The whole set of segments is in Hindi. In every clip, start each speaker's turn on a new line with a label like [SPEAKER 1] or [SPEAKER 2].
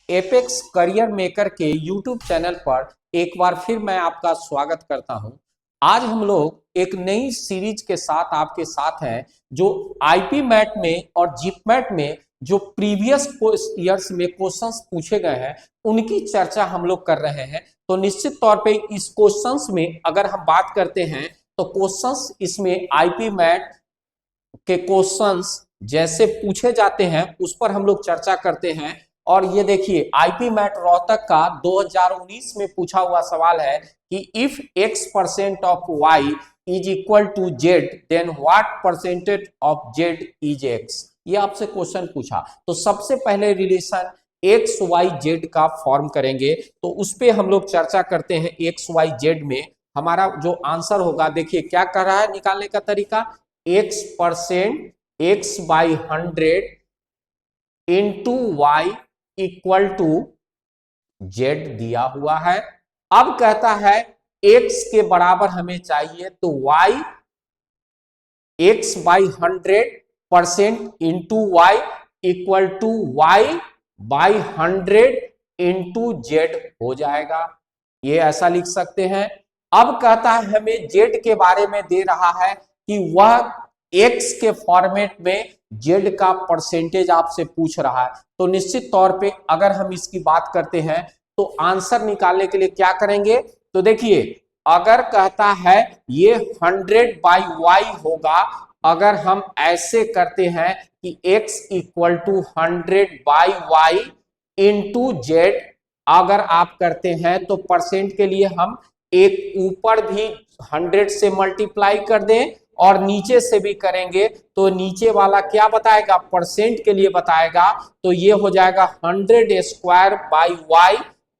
[SPEAKER 1] एपेक्स करियर मेकर के यूट्यूब चैनल पर एक बार फिर मैं आपका स्वागत करता हूं। आज हम लोग एक नई सीरीज के साथ आपके साथ हैं जो आईपी मैट में और जीप मैट में जो प्रीवियस ईयर्स में क्वेश्चंस पूछे गए हैं उनकी चर्चा हम लोग कर रहे हैं। तो निश्चित तौर पे इस क्वेश्चंस में अगर हम बात करते हैं तो क्वेश्चंस इसमें आईपी मैट के क्वेश्चंस जैसे पूछे जाते हैं उस पर हम लोग चर्चा करते हैं। और ये देखिए आईपी मैट रोहतक का 2019 में पूछा हुआ सवाल है कि if x% of y is equal to z then what percentage of z is x। ये आपसे क्वेश्चन पूछा तो सबसे पहले रिलेशन एक्स वाई जेड का फॉर्म करेंगे तो उस पर हम लोग चर्चा करते हैं। एक्स वाई जेड में हमारा जो आंसर होगा देखिए क्या कर रहा है निकालने का तरीका, x% x by 100 into Y equal to Z दिया हुआ है। अब कहता है x के बराबर हमें चाहिए तो y x by 100% into Y equal to Y by 100 into Z हो जाएगा। ये ऐसा लिख सकते हैं। अब कहता है हमें जेड के बारे में दे रहा है कि वह एक्स के फॉर्मेट में जेड का परसेंटेज आपसे पूछ रहा है। तो निश्चित तौर पे अगर हम इसकी बात करते हैं तो आंसर निकालने के लिए क्या करेंगे, तो देखिए अगर कहता है ये 100/y होगा, अगर हम ऐसे करते हैं कि x equal to 100/y into Z अगर आप करते हैं तो परसेंट के लिए हम एक ऊपर भी 100 से मल्टीप्लाई कर दें और नीचे से भी करेंगे तो नीचे वाला क्या बताएगा, परसेंट के लिए बताएगा। तो ये हो जाएगा 100²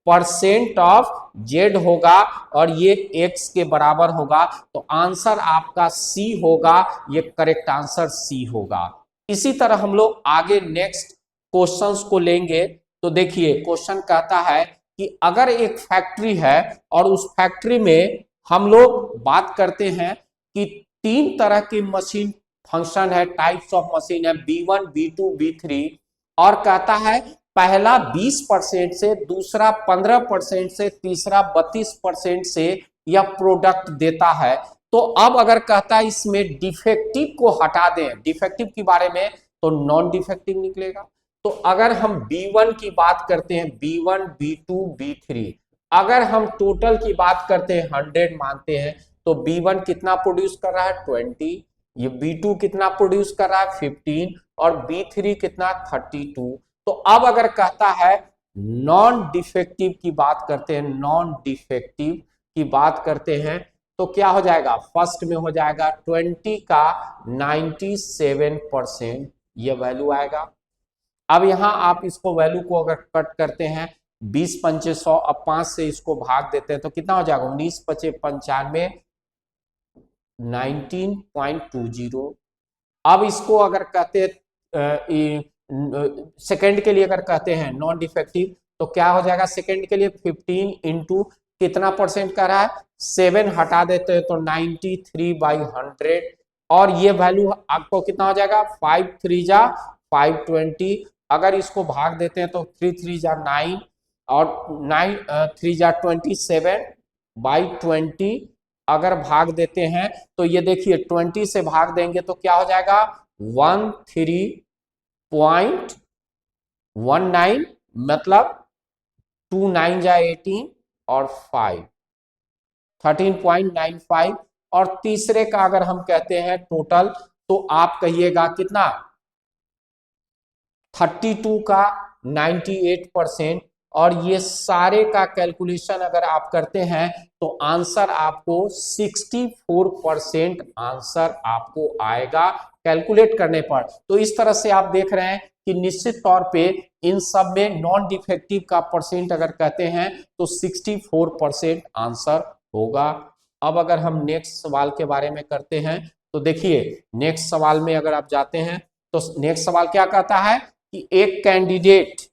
[SPEAKER 1] परसेंट ऑफ जेड होगा और ये एक्स के बराबर होगा। तो आंसर आपका सी होगा, ये करेक्ट आंसर सी होगा। इसी तरह हम लोग आगे नेक्स्ट क्वेश्चंस को लेंगे। तो देखिए क्वेश्चन कहता है कि अगर एक फैक्ट्री है और उस फैक्ट्री में हम लोग बात करते हैं कि 3 तरह की मशीन फंक्शन है, टाइप्स ऑफ मशीन है B1 B2 B3 और कहता है पहला 20% से, दूसरा 15% से, तीसरा 32% से यह प्रोडक्ट देता है। तो अब अगर कहता है इसमें डिफेक्टिव को हटा दें, डिफेक्टिव के बारे में तो नॉन डिफेक्टिव निकलेगा। तो अगर हम B1 की बात करते हैं B1 B2 B3, अगर हम टोटल की बात करते हैं 100 मानते हैं तो B1 कितना प्रोड्यूस कर रहा है 20, ये B2 कितना प्रोड्यूस कर रहा है 15 और B3 कितना 32। तो अब अगर कहता है नॉन डिफेक्टिव की बात करते हैं, नॉन डिफेक्टिव की बात करते हैं तो क्या हो जाएगा, फर्स्ट में हो जाएगा 20 का 97% ये वैल्यू आएगा। अब यहां आप इसको वैल्यू को अगर कट करते हैं 20 पंचे 100, अब 5 से इसको भाग देते हैं तो कितना हो जाएगा 19 पचे 95 19.20। अब इसको अगर कहते हैं सेकंड के लिए अगर कहते हैं नॉन डिफेक्टिव तो क्या हो जाएगा, सेकंड के लिए 15 इंटू कितना परसेंट का रहा है 7 हटा देते हैं तो 93/100 और ये वैल्यू आपको कितना हो जाएगा 5 3 जा 520। अगर इसको भाग देते हैं तो 3 3 जा 9 और 9 3 जा 27/20 अगर भाग देते हैं तो ये देखिए 20 से भाग देंगे तो क्या हो जाएगा 13.19 मतलब 2 9 जा 18 और 5 13.95। और तीसरे का अगर हम कहते हैं टोटल तो आप कहिएगा कितना 32 का 98% और ये सारे का कैलकुलेशन अगर आप करते हैं तो आंसर आपको 64% आंसर आपको आएगा कैलकुलेट करने पर। तो इस तरह से आप देख रहे हैं कि निश्चित तौर पे इन सब में नॉन डिफेक्टिव का परसेंट अगर कहते हैं तो 64% आंसर होगा। अब अगर हम नेक्स्ट सवाल के बारे में करते हैं तो देखिए नेक्स्ट सवाल में अगर आप जाते हैं तो नेक्स्ट सवाल क्या कहता है कि एक candidate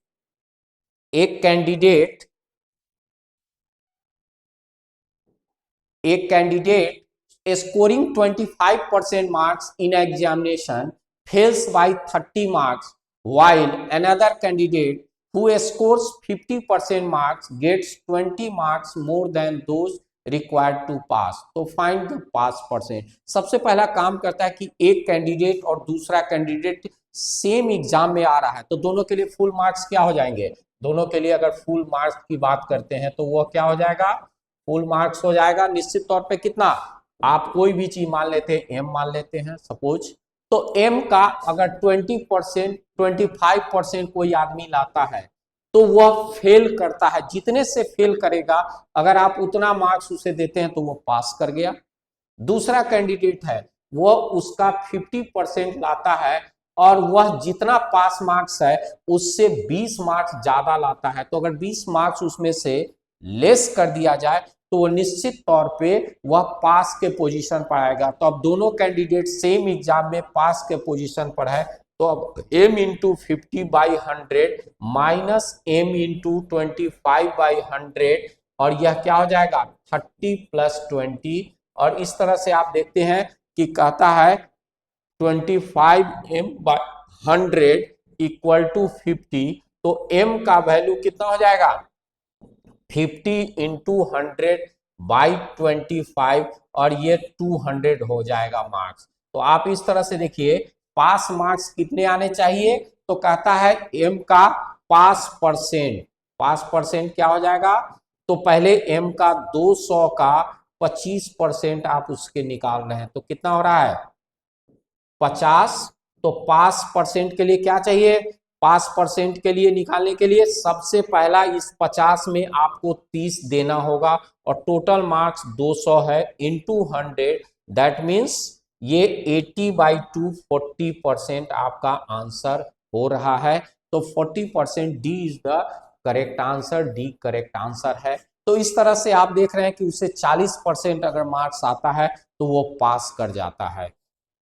[SPEAKER 1] scoring 25% marks in examination fails by 30 marks while another candidate who scores 50% marks gets 20 marks more than those required to pass. तो find the pass percent. सबसे पहला काम करता है कि एक कैंडिडेट और दूसरा कैंडिडेट सेम एग्जाम में आ रहा है, तो दोनों के लिए फुल मार्क्स क्या हो जाएंगे, दोनों के लिए अगर फुल मार्क्स की बात करते हैं तो वो क्या हो जाएगा, फुल मार्क्स हो जाएगा। निश्चित तौर पे कितना, आप कोई भी चीज मान लेते हैं, एम मान लेते हैं सपोज, तो एम का अगर 20% 25% कोई आदमी लाता है तो वह फेल करता है, जितने से फेल करेगा अगर आप उतना मार्क्स उसे देते हैं तो वह पास कर गया। दूसरा कैंडिडेट है वह उसका 50% लाता है और वह जितना पास मार्क्स है उससे 20 मार्क्स ज्यादा लाता है, तो अगर 20 मार्क्स उसमें से लेस कर दिया जाए तो वो निश्चित तौर पे वह पास के पोजीशन पर आएगा। तो अब दोनों कैंडिडेट सेम एग्जाम में पास के पोजीशन पर है, तो अब m into 50/100 minus m into 25/100 और यह क्या हो जाएगा 30 + 20, और इस तरह से आप देखते हैं कि कहता है 25m/100 इक्वल टू 50, तो m का वैल्यू कितना हो जाएगा 50 इंटू 100/25 और ये 200 हो जाएगा मार्क्स। तो आप इस तरह से देखिए पास मार्क्स कितने आने चाहिए, तो कहता है m का पास परसेंट क्या हो जाएगा, तो पहले m का 200 का 25% आप उसके निकाल रहे हैं तो कितना हो रहा है 50। तो पास परसेंट के लिए क्या चाहिए, पास परसेंट के लिए निकालने के लिए सबसे पहला इस 50 में आपको 30 देना होगा और टोटल मार्क्स 200 है इंटू 100, दैट मीन्स ये 80/2 40% आपका आंसर हो रहा है। तो 40% D is the correct answer, D correct answer है। तो इस तरह से आप देख रहे हैं कि उसे 40% अगर मार्क्स आता है तो वो पास कर जाता है।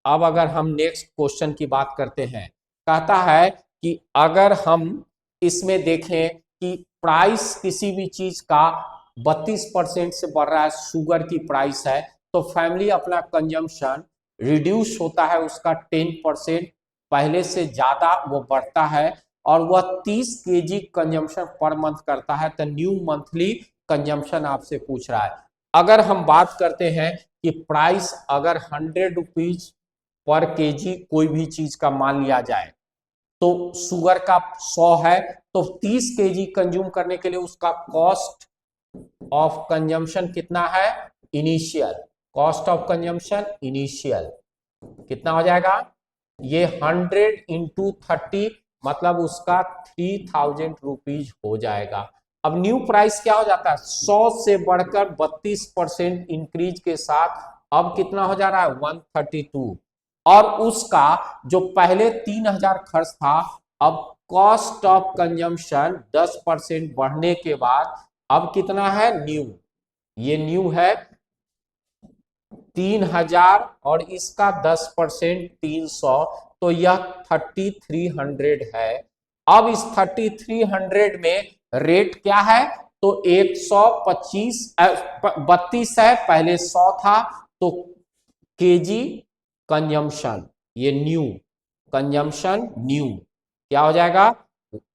[SPEAKER 1] अब अगर हम नेक्स्ट क्वेश्चन की बात करते हैं, कहता है कि अगर हम इसमें देखें कि प्राइस किसी भी चीज का 32% से बढ़ रहा है, शुगर की प्राइस है, तो फैमिली अपना कंजम्पशन रिड्यूस होता है उसका 10%, पहले से ज्यादा वो बढ़ता है और वह 30 केजी कंजम्पशन पर मंथ करता है, तो न्यू मंथली कंजम्पशन आपसे पूछ रहा है। अगर हम बात करते हैं कि प्राइस अगर 100 रुपीज पर केजी कोई भी चीज का मान लिया जाए, तो शुगर का 100 है, तो 30 केजी कंज्यूम करने के लिए उसका कॉस्ट ऑफ कंजम्पशन कितना है, initial cost of consumption initial कितना हो जाएगा, ये 100 इंटू 30 मतलब उसका 3000 रुपीज हो जाएगा। अब न्यू प्राइस क्या हो जाता है, 100 से बढ़कर 32% इंक्रीज के साथ अब कितना हो जा रहा है 132, और उसका जो पहले 3000 खर्च था, अब कॉस्ट ऑफ कंजम्पशन 10% बढ़ने के बाद अब कितना है न्यू, ये न्यू है 3000 और इसका 10% 300, तो यह 3300 है। अब इस 3300 में रेट क्या है, तो 125 32 है, पहले 100 था, तो केजी कंजम्पशन, ये न्यू कंजम्पशन न्यू क्या हो जाएगा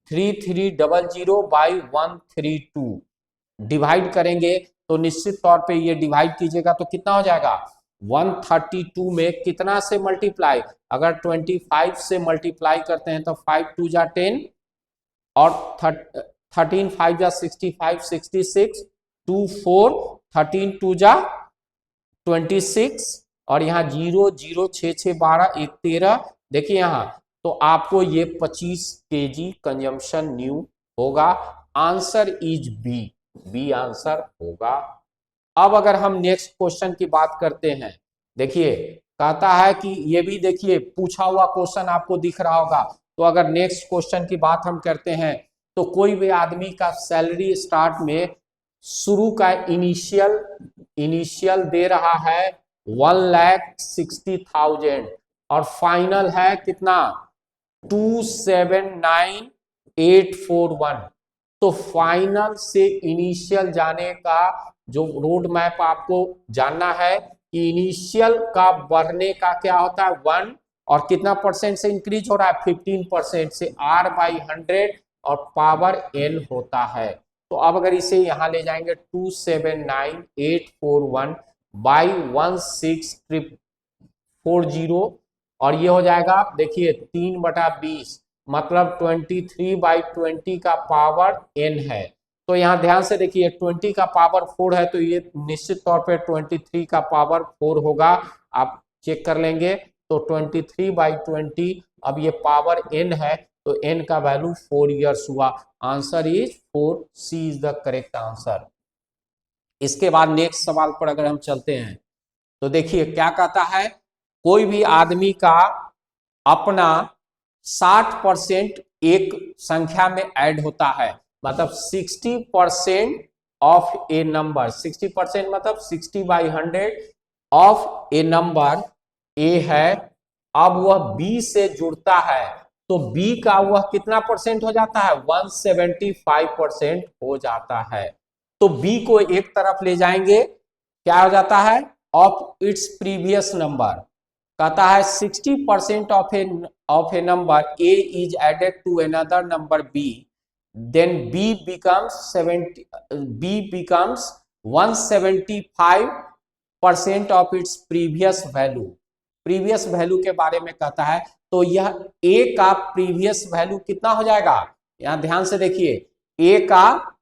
[SPEAKER 1] 3300/132 डिवाइड करेंगे, तो निश्चित तौर पे ये डिवाइड कीजिएगा तो कितना हो जाएगा 132 में कितना से मल्टीप्लाई, अगर 25 से मल्टीप्लाई करते हैं तो 5 2 जा 10 और 13 5 जा 65 66 2 4 13 2 जा 26 और यहाँ 0 0 6 6 12 1 13, देखिए यहाँ तो आपको ये 25 केजी कंजम्पशन न्यू होगा। Answer is B, B answer होगा। अब अगर हम नेक्स्ट क्वेश्चन की बात करते हैं, देखिए कहता है कि ये भी देखिए पूछा हुआ क्वेश्चन आपको दिख रहा होगा, तो अगर नेक्स्ट क्वेश्चन की बात हम करते हैं तो कोई भी आदमी का सैलरी स्टार्ट में शुरू का इनिशियल दे रहा है 1,60,000 और फाइनल है कितना 279,841, तो फाइनल से इनिशियल जाने का जो रोड मैप आपको जानना है कि इनिशियल का बढ़ने का क्या होता है 1 और कितना परसेंट से इंक्रीज हो रहा है 15% से R/100 और पावर n होता है। तो अब अगर इसे यहाँ ले जाएंगे 279841 बाई 1640 और ये हो जाएगा देखिए 3/20 मतलब 23/20 का पावर n है। तो यहाँ ध्यान से देखिए 20 का पावर 4 है तो ये निश्चित तौर पे 23 का पावर 4 होगा, आप चेक कर लेंगे। तो 23/20 अब ये पावर n है तो n का वैल्यू 4 ईयर्स हुआ। Answer is 4, C is the correct answer. इसके बाद नेक्स्ट सवाल पर अगर हम चलते हैं तो देखिए क्या कहता है, कोई भी आदमी का अपना 60% एक संख्या में ऐड होता है, मतलब 60% ऑफ ए नंबर, 60% मतलब 60/100 ऑफ ए नंबर ए है। अब वह बी से जुड़ता है तो बी का वह कितना परसेंट हो जाता है, 175% हो जाता है। तो बी को एक तरफ ले जाएंगे, क्या हो जाता है, ऑफ इट्स प्रीवियस नंबर। कहता है 60% of A number A is added to another number B, then b becomes 175% of its previous value। Previous value के बारे में कहता है तो यह a का प्रीवियस वैल्यू कितना हो जाएगा, यहां ध्यान से देखिए a का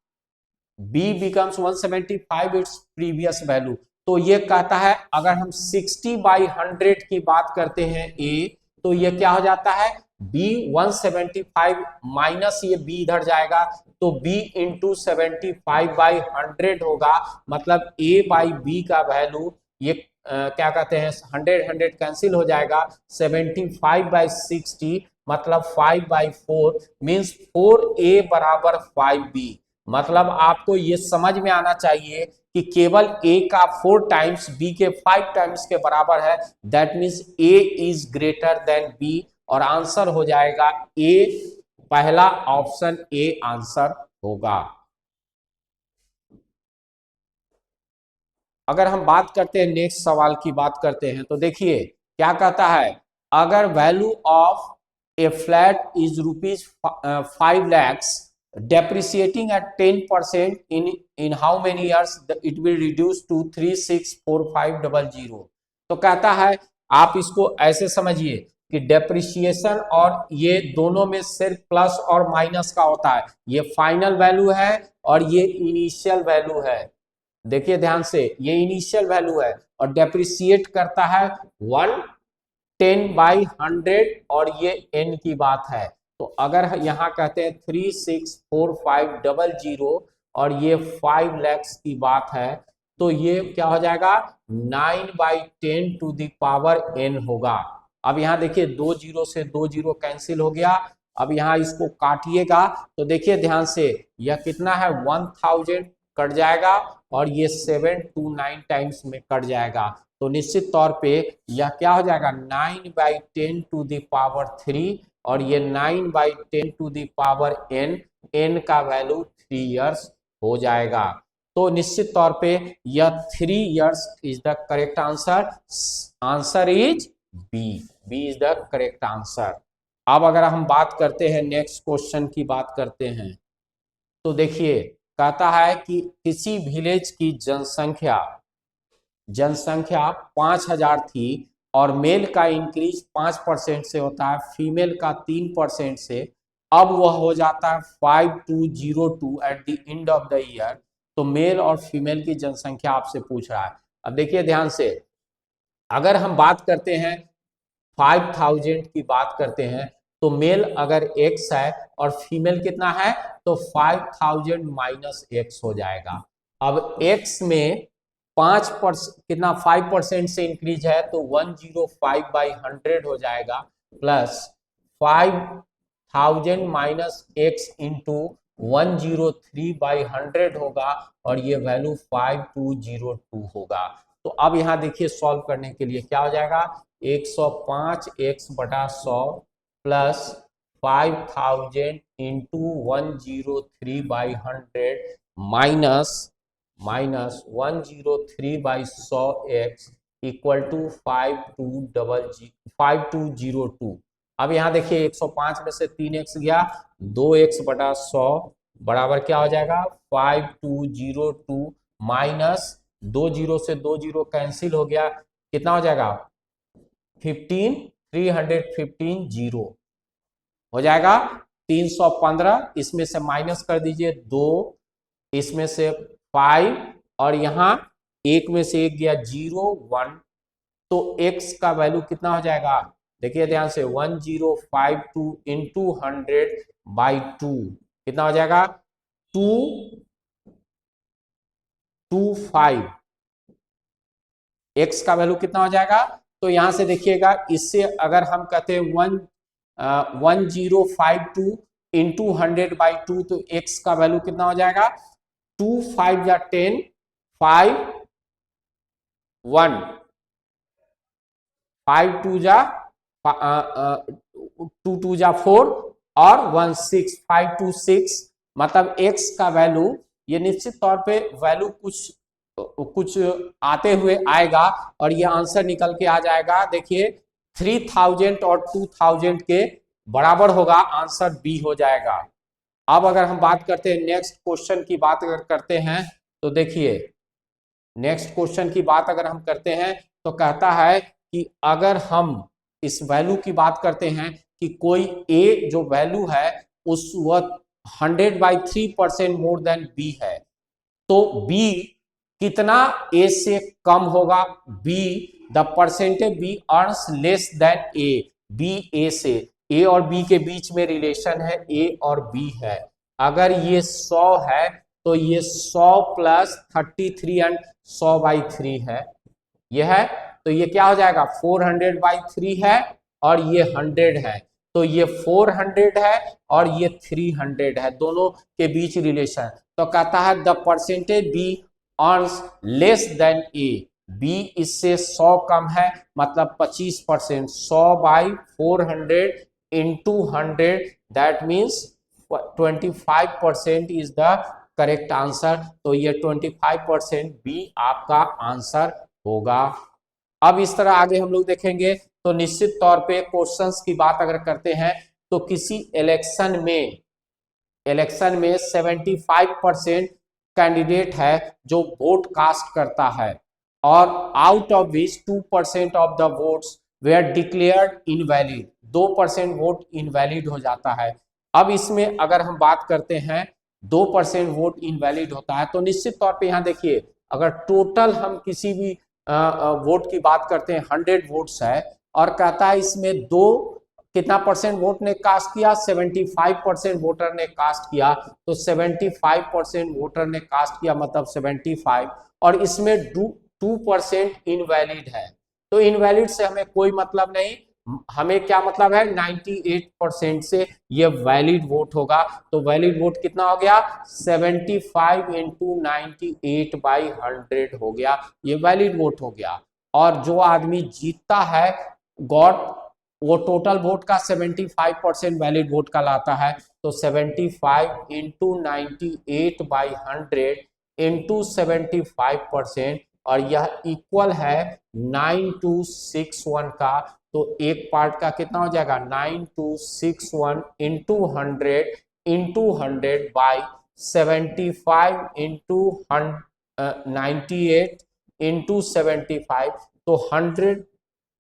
[SPEAKER 1] b becomes 175 its previous value. तो ये कहता है अगर हम 60/100 की बात करते हैं a, तो ये क्या हो जाता है b 175 माइनस ये b इधर जाएगा तो b इंटू 75/100 होगा, मतलब a बाई b का वैल्यू ये क्या कहते हैं 100 कैंसिल हो जाएगा, 75/60 मतलब 5/4 मीन्स 4a बराबर 5b। मतलब आपको ये समझ में आना चाहिए कि केवल a का 4 टाइम्स b के 5 टाइम्स के बराबर है, that means a is greater than b और आंसर हो जाएगा a, पहला ऑप्शन ए आंसर होगा। अगर हम बात करते हैं नेक्स्ट सवाल की बात करते हैं तो देखिए क्या कहता है, अगर value of A flat is ₹5 lakhs depreciating at 10% in how many years it will reduce to 364500। तो कहता है आप इसको ऐसे समझिए कि डेप्रिसिएशन और ये दोनों में सिर्फ प्लस और माइनस का होता है, ये फाइनल वैल्यू है और ये इनिशियल वैल्यू है। देखिए ध्यान से ये इनिशियल वैल्यू है और डेप्रिसिएट करता है 110/100 और ये n की बात है। तो अगर यहाँ कहते हैं 364500 और ये 5 lakhs की बात है तो ये क्या हो जाएगा 9/10 टू द पावर n होगा। अब यहाँ देखिए 2 जीरो से 2 जीरो कैंसिल हो गया, अब यहाँ इसको काटिएगा तो देखिए ध्यान से यह कितना है 1000 कट जाएगा और ये 729 टाइम्स में कट जाएगा। तो निश्चित तौर पे यह क्या हो जाएगा 9/10 टू द पावर 3 और ये 9/10 to the power n, n का वैल्यू 3 इयर्स हो जाएगा। तो निश्चित तौर पे यह 3 years is the correct answer. Answer is B, B is the correct answer. अब अगर हम बात करते हैं नेक्स्ट क्वेश्चन की बात करते हैं तो देखिए कहता है कि किसी विलेज की जनसंख्या 5000 थी और मेल का इंक्रीज 5% से होता है, फीमेल का 3% से, अब वह हो जाता है 5202 at the end of the year. तो मेल और फीमेल की जनसंख्या आपसे पूछ रहा है। अब देखिए ध्यान से अगर हम बात करते हैं 5000 की बात करते हैं तो मेल अगर x है और फीमेल कितना है तो 5000 माइनस x हो जाएगा। अब x में 5% से इंक्रीज है तो 105/100 हो जाएगा प्लस 5000 माइनस x इंटू 103/100 होगा और ये वैल्यू 5202 होगा। तो अब यहाँ देखिए सॉल्व करने के लिए क्या हो जाएगा 105x/100 plus 5000 into 103/100 minus 103/100x equal to 5202। अब यहाँ देखिए 105 में से 3x गया, 2x बटा 100 बराबर क्या हो जाएगा 5202 माइनस 2 जीरो से 2 जीरो कैंसिल हो गया, कितना हो जाएगा 315 जीरो हो जाएगा 315, इसमें से माइनस कर दीजिए 2, इसमें से 5 और यहाँ एक में से एक गया 0 1, तो x का वैल्यू कितना हो जाएगा, देखिए ध्यान से 1052 इंटू 100/2 कितना हो जाएगा 225, x का वैल्यू कितना हो जाएगा। तो यहां से देखिएगा, इससे अगर हम कहते हैं 1052 इंटू 100/2 तो x का वैल्यू कितना हो जाएगा 2 5 या 10 5 1 5 2 जा 2 2 जा 4 और 1 6 5 2 6, मतलब x का वैल्यू ये निश्चित तौर पे वैल्यू कुछ आते हुए आएगा और ये आंसर निकल के आ जाएगा। देखिए 3000 और 2000 के बराबर होगा, आंसर बी हो जाएगा। अब अगर हम बात करते हैं नेक्स्ट क्वेश्चन की बात अगर करते हैं तो देखिए नेक्स्ट क्वेश्चन की बात अगर हम करते हैं तो कहता है कि अगर हम इस वैल्यू की बात करते हैं कि कोई ए जो वैल्यू है उस वह 100/3% मोर देन बी है, तो बी कितना ए से कम होगा, B the percentage B earns less than A, B A से, ए और बी के बीच में रिलेशन है, ए और बी है। अगर ये 100 है तो ये 100 प्लस 33 एंड 100/3 है, ये है, तो ये क्या हो जाएगा 400/3 है और ये 100 है, तो ये 400 है और ये 300 है, दोनों के बीच रिलेशन। तो कहता है the percentage B earns less than A, B इससे 100 कम है, मतलब 25%, 100/400 into 100 that means 25% is the correct answer. तो ये 25% बी आपका आंसर होगा। अब इस तरह आगे हम लोग देखेंगे तो निश्चित तौर पे क्वेश्चंस की बात अगर करते हैं तो किसी इलेक्शन में 75% कैंडिडेट है जो वोट कास्ट करता है और out of which 2% of the votes were declared invalid, 2% vote invalid हो जाता है। अब इसमें अगर हम बात करते हैं 2% वोट इनवैलिड होता है तो निश्चित तौर पे यहाँ देखिए अगर टोटल हम किसी भी वोट की बात करते हैं 100 वोट्स है और कहता है इसमें दो कितना परसेंट वोट ने कास्ट किया, 75% वोटर ने कास्ट किया, तो 75% वोटर ने कास्ट किया मतलब 75, और इसमें 2% इनवैलिड है, तो इनवैलिड से हमें कोई मतलब नहीं, हमें क्या मतलब है 98% से ये वैलिड वोट होगा। तो वैलिड वोट कितना हो गया 75 इंटू 98/100 हो गया, ये वैलिड वोट हो गया। और जो आदमी जीतता है गॉट वो टोटल वोट का 75% वैलिड वोट का लाता है, तो 75 इंटू 98/100 इंटू 75%, और यह इक्वल है 9261 का। तो एक पार्ट का कितना हो जाएगा 9261 इंटू 100/75 इंटू 98 इंटू 75, तो 100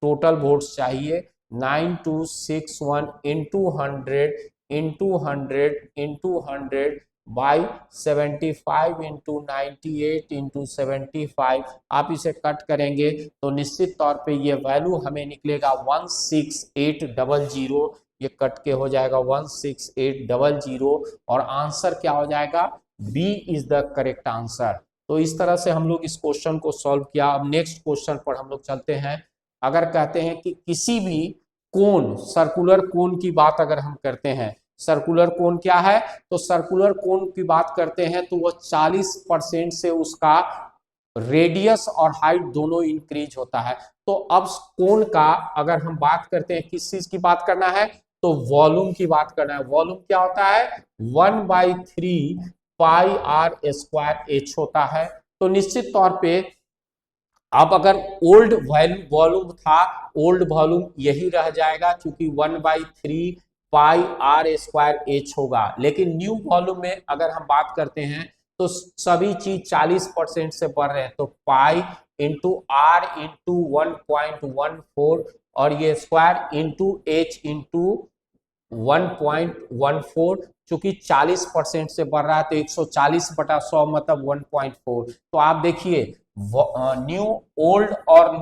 [SPEAKER 1] टोटल वोट्स चाहिए, 9261 into 100 into 100 into 100/75 into 98 into 75, आप इसे कट करेंगे तो निश्चित तौर पे ये वैल्यू हमें निकलेगा 16800, ये कट के हो जाएगा 16800 और आंसर क्या हो जाएगा B is the correct answer. तो इस तरह से हम लोग इस क्वेश्चन को सॉल्व किया। अब नेक्स्ट क्वेश्चन पर हम लोग चलते हैं। अगर कहते हैं कि किसी भी कोन, सर्कुलर कोन की बात अगर हम करते हैं, सर्कुलर कोन क्या है, तो सर्कुलर कोन की बात करते हैं तो वह 40% से उसका रेडियस और हाइट दोनों इंक्रीज होता है। तो अब कोन का अगर हम बात करते हैं किस चीज की बात करना है, तो वॉल्यूम की बात करना है। वॉल्यूम क्या होता है 1/3 πr² h होता है। तो निश्चित तौर पे अब अगर ओल्ड वॉल्यूम था, ओल्ड वॉल्यूम यही रह जाएगा, क्योंकि 1/3 पाई आर स्क्वायर एच होगा। लेकिन न्यू वॉल्यूम में अगर हम बात करते हैं तो सभी चीज 40% से बढ़ रहे हैं, तो पाई इंटू आर इंटू 1.14 और ये स्क्वायर इंटू एच इंटू 1.14, चूंकि 40% से बढ़ रहा है तो 140/100 मतलब 1.4। तो आप देखिए न्यू ओल्ड और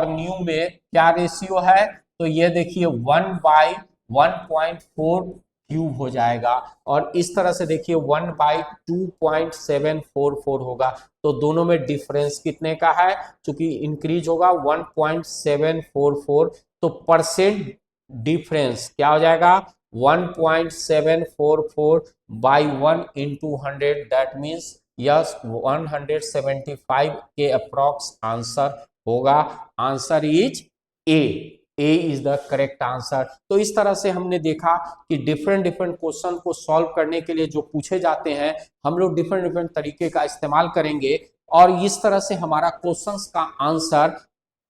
[SPEAKER 1] न्यू में क्या रेशियो है, तो ये देखिए 1/1.4 क्यूब हो जाएगा, और इस तरह से देखिए 1/2.744 होगा। तो दोनों में डिफरेंस कितने का है, क्योंकि इंक्रीज होगा 1.744, तो परसेंट डिफरेंस क्या हो जाएगा 1.744 by 1 into 100, that means yes 175 के अप्रॉक्स आंसर होगा। Answer is a, A is the correct answer. तो इस तरह से हमने देखा कि डिफरेंट डिफरेंट क्वेश्चन को सॉल्व करने के लिए जो पूछे जाते हैं हम लोग डिफरेंट डिफरेंट तरीके का इस्तेमाल करेंगे, और इस तरह से हमारा क्वेश्चंस का आंसर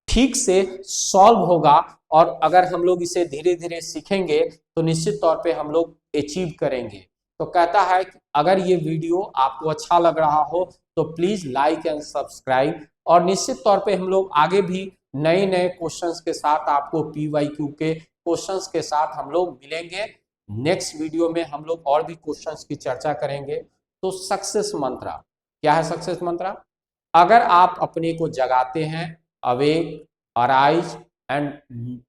[SPEAKER 1] ठीक से सॉल्व होगा। और अगर हम लोग इसे धीरे धीरे सीखेंगे तो निश्चित तौर पे हम लोग अचीव करेंगे। तो कहता है कि अगर ये वीडियो आपको अच्छा लग रहा हो तो प्लीज लाइक एंड सब्सक्राइब, और निश्चित तौर पे हम लोग आगे भी नए नए क्वेश्चंस के साथ आपको PYQ के क्वेश्चंस के साथ हम लोग मिलेंगे। नेक्स्ट वीडियो में हम लोग और भी क्वेश्चंस की चर्चा करेंगे। तो सक्सेस मंत्रा क्या है, सक्सेस मंत्रा अगर आप अपने को जगाते हैं, awake, arise and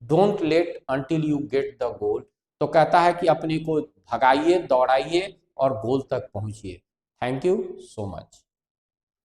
[SPEAKER 1] don't let until you get the goal, तो कहता है कि अपने को भगाइए, दौड़ाइए और गोल तक पहुंचिए। Thank you so much.